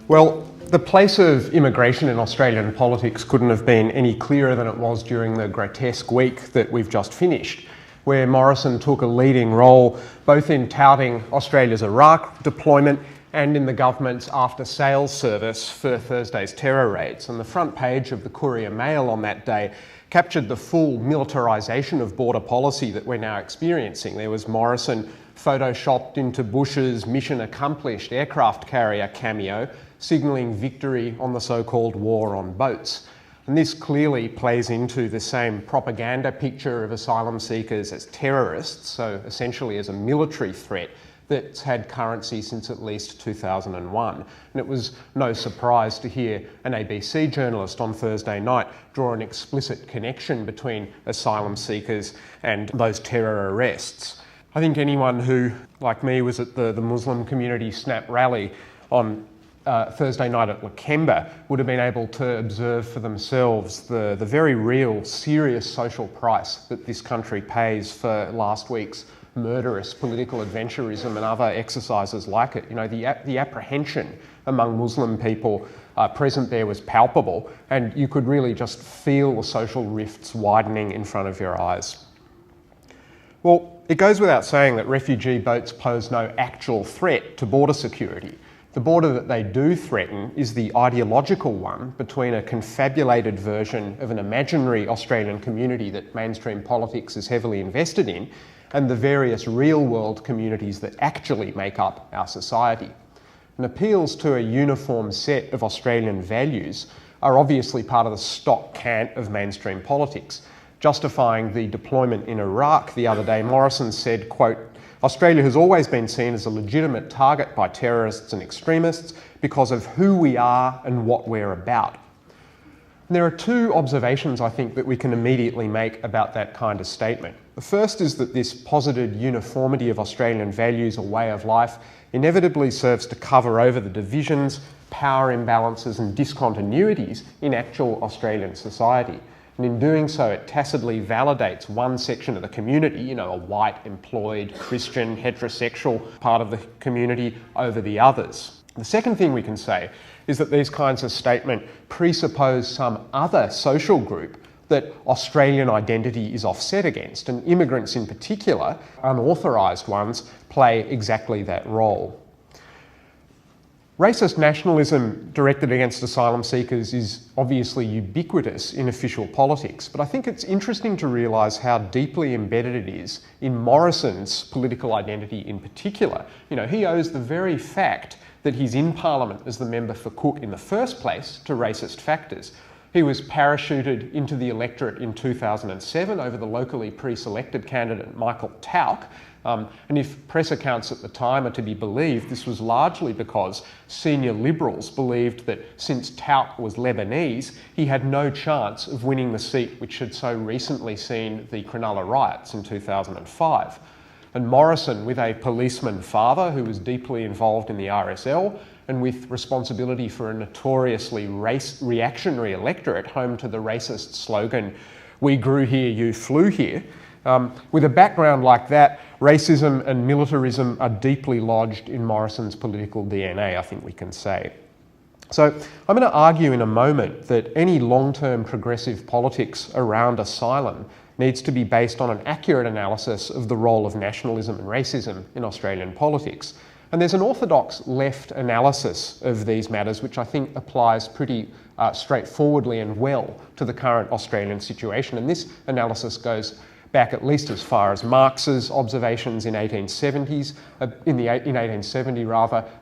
Well, the place of immigration in Australian politics couldn't have been any clearer than it was during the grotesque week that we've just finished, where Morrison took a leading role both in touting Australia's Iraq deployment and in the government's after-sales service for Thursday's terror raids. And the front page of the Courier Mail on that day captured the full militarisation of border policy that we're now experiencing. There was Morrison photoshopped into Bush's mission accomplished aircraft carrier cameo, signalling victory on the so-called war on boats. And this clearly plays into the same propaganda picture of asylum seekers as terrorists, so essentially as a military threat that's had currency since at least 2001. And it was no surprise to hear an ABC journalist on Thursday night draw an explicit connection between asylum seekers and those terror arrests. I think anyone who, like me, was at the Muslim community snap rally on Thursday night at Lakemba would have been able to observe for themselves the very real, serious social price that this country pays for last week's murderous political adventurism and other exercises like it. You know, the apprehension among Muslim people present there was palpable, and you could really just feel the social rifts widening in front of your eyes. Well, it goes without saying that refugee boats pose no actual threat to border security. The border that they do threaten is the ideological one between a confabulated version of an imaginary Australian community that mainstream politics is heavily invested in, and the various real-world communities that actually make up our society. And appeals to a uniform set of Australian values are obviously part of the stock cant of mainstream politics. Justifying the deployment in Iraq the other day, Morrison said, quote, "Australia has always been seen as a legitimate target by terrorists and extremists because of who we are and what we're about." And there are two observations, I think, that we can immediately make about that kind of statement. The first is that this posited uniformity of Australian values or way of life inevitably serves to cover over the divisions, power imbalances and discontinuities in actual Australian society. And in doing so, it tacitly validates one section of the community, you know, a white, employed, Christian, heterosexual part of the community over the others. The second thing we can say is that these kinds of statements presuppose some other social group that Australian identity is offset against, and immigrants in particular, unauthorised ones, play exactly that role. Racist nationalism directed against asylum seekers is obviously ubiquitous in official politics, but I think it's interesting to realise how deeply embedded it is in Morrison's political identity in particular. You know, he owes the very fact that he's in Parliament as the member for Cook in the first place to racist factors. He was parachuted into the electorate in 2007 over the locally pre-selected candidate Michael Tauck. And if press accounts at the time are to be believed, this was largely because senior Liberals believed that since Tauck was Lebanese, he had no chance of winning the seat which had so recently seen the Cronulla riots in 2005. And Morrison, with a policeman father who was deeply involved in the RSL and with responsibility for a notoriously reactionary electorate home to the racist slogan, "We grew here, you flew here," with a background like that, racism and militarism are deeply lodged in Morrison's political DNA, I think we can say. So I'm going to argue in a moment that any long-term progressive politics around asylum needs to be based on an accurate analysis of the role of nationalism and racism in Australian politics. And there's an orthodox left analysis of these matters which I think applies pretty straightforwardly and well to the current Australian situation. And this analysis goes back at least as far as Marx's observations in 1870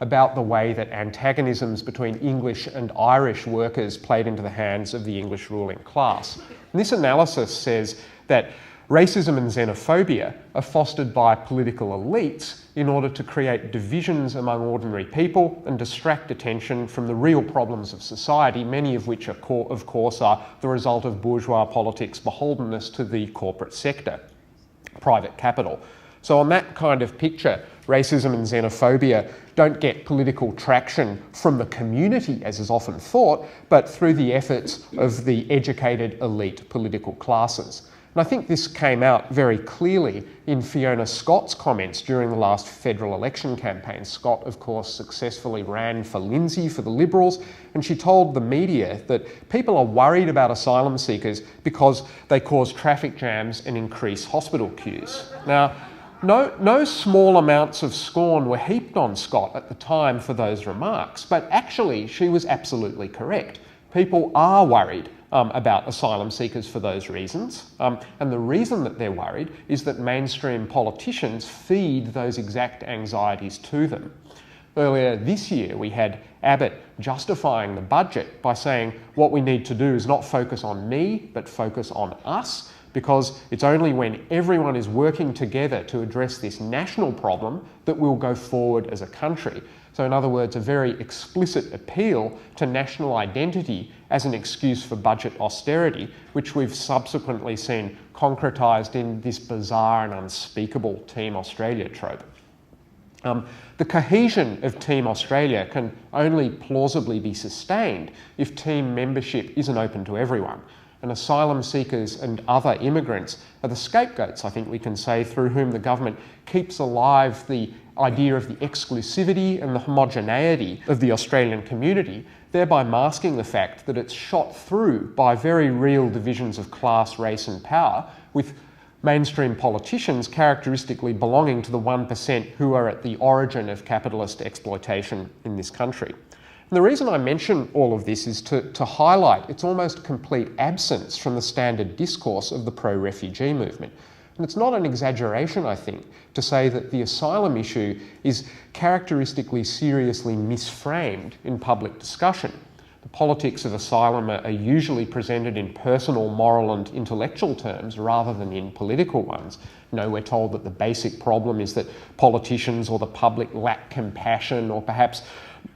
about the way that antagonisms between English and Irish workers played into the hands of the English ruling class. And this analysis says that racism and xenophobia are fostered by political elites in order to create divisions among ordinary people and distract attention from the real problems of society, many of which, of course, are the result of bourgeois politics' beholdenness to the corporate sector, private capital. So on that kind of picture, racism and xenophobia don't get political traction from the community, as is often thought, but through the efforts of the educated elite political classes. And I think this came out very clearly in Fiona Scott's comments during the last federal election campaign. Scott, of course, successfully ran for Lindsay for the Liberals, and she told the media that people are worried about asylum seekers because they cause traffic jams and increase hospital queues. Now, no small amounts of scorn were heaped on Scott at the time for those remarks, but actually she was absolutely correct. People are worried about asylum seekers for those reasons. And the reason that they're worried is that mainstream politicians feed those exact anxieties to them. Earlier this year, we had Abbott justifying the budget by saying what we need to do is not focus on me, but focus on us, because it's only when everyone is working together to address this national problem that we'll go forward as a country. So in other words, a very explicit appeal to national identity as an excuse for budget austerity, which we've subsequently seen concretised in this bizarre and unspeakable Team Australia trope. The cohesion of Team Australia can only plausibly be sustained if team membership isn't open to everyone. And asylum seekers and other immigrants are the scapegoats, I think we can say, through whom the government keeps alive the idea of the exclusivity and the homogeneity of the Australian community, thereby masking the fact that it's shot through by very real divisions of class, race and power, with mainstream politicians characteristically belonging to the 1% who are at the origin of capitalist exploitation in this country. And the reason I mention all of this is to highlight its almost complete absence from the standard discourse of the pro-refugee movement. And it's not an exaggeration, I think, to say that the asylum issue is characteristically seriously misframed in public discussion. The politics of asylum are usually presented in personal, moral and intellectual terms rather than in political ones. You know, we're told that the basic problem is that politicians or the public lack compassion or perhaps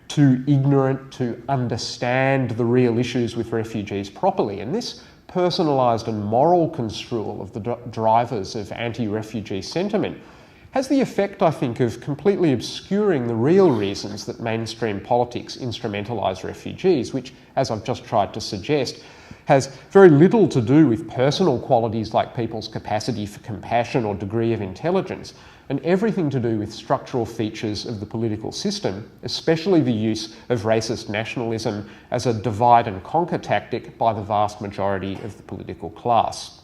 too ignorant to understand the real issues with refugees properly. And this personalised and moral construal of the drivers of anti-refugee sentiment has the effect, I think, of completely obscuring the real reasons that mainstream politics instrumentalise refugees, which, as I've just tried to suggest, has very little to do with personal qualities like people's capacity for compassion or degree of intelligence, and everything to do with structural features of the political system, especially the use of racist nationalism as a divide and conquer tactic by the vast majority of the political class.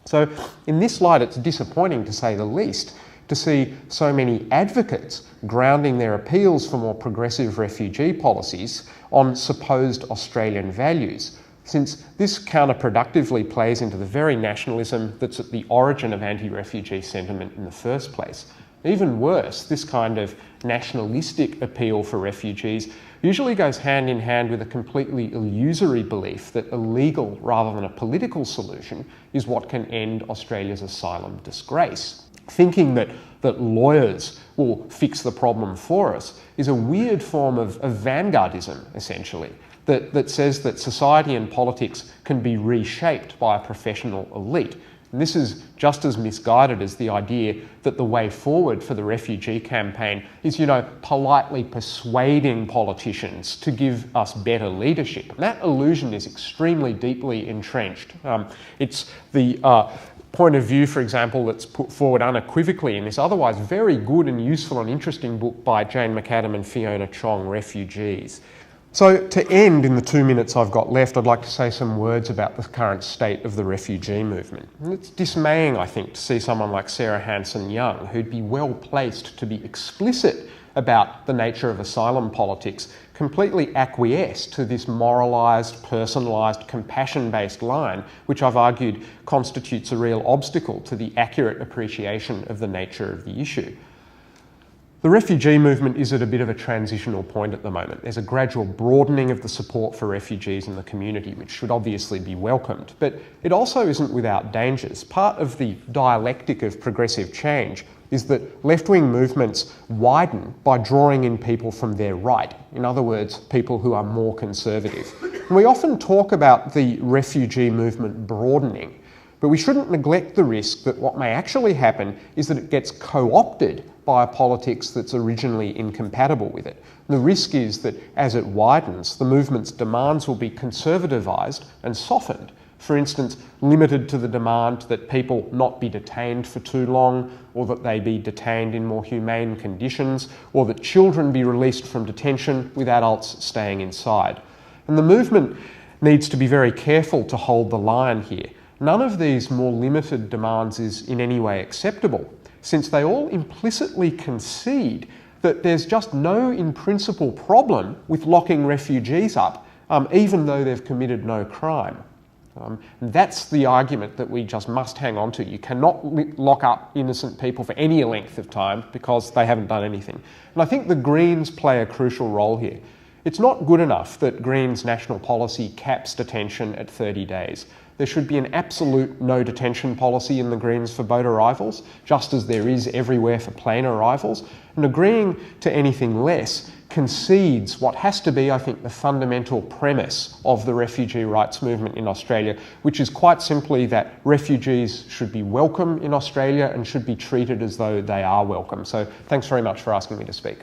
So in this light, it's disappointing, to say the least, to see so many advocates grounding their appeals for more progressive refugee policies on supposed Australian values, since this counterproductively plays into the very nationalism that's at the origin of anti-refugee sentiment in the first place. Even worse, this kind of nationalistic appeal for refugees usually goes hand in hand with a completely illusory belief that a legal rather than a political solution is what can end Australia's asylum disgrace. Thinking that lawyers will fix the problem for us is a weird form of vanguardism, essentially, that says that society and politics can be reshaped by a professional elite. And this is just as misguided as the idea that the way forward for the refugee campaign is, politely persuading politicians to give us better leadership. And that illusion is extremely deeply entrenched. It's the point of view, for example, that's put forward unequivocally in this otherwise very good and useful and interesting book by Jane McAdam and Fiona Chong, Refugees. So to end in the 2 minutes I've got left, I'd like to say some words about the current state of the refugee movement. And it's dismaying, I think, to see someone like Sarah Hanson-Young, who'd be well placed to be explicit about the nature of asylum politics, completely acquiesce to this moralised, personalised, compassion-based line, which I've argued constitutes a real obstacle to the accurate appreciation of the nature of the issue. The refugee movement is at a bit of a transitional point at the moment. There's a gradual broadening of the support for refugees in the community, which should obviously be welcomed, but it also isn't without dangers. Part of the dialectic of progressive change is that left-wing movements widen by drawing in people from their right, in other words, people who are more conservative. And we often talk about the refugee movement broadening, but we shouldn't neglect the risk that what may actually happen is that it gets co-opted by a politics that's originally incompatible with it. The risk is that as it widens, the movement's demands will be conservatised and softened, For instance, limited to the demand that people not be detained for too long, or that they be detained in more humane conditions, or that children be released from detention with adults staying inside. And the movement needs to be very careful to hold the line here. None of these more limited demands is in any way acceptable, since they all implicitly concede that there's just no in principle problem with locking refugees up, even though they've committed no crime. That's the argument that we just must hang on to. You cannot lock up innocent people for any length of time because they haven't done anything. And I think the Greens play a crucial role here. It's not good enough that Greens' national policy caps detention at 30 days. There should be an absolute no detention policy in the Greens for boat arrivals, just as there is everywhere for plane arrivals. And agreeing to anything less concedes what has to be, I think, the fundamental premise of the refugee rights movement in Australia, which is quite simply that refugees should be welcome in Australia and should be treated as though they are welcome. So thanks very much for asking me to speak.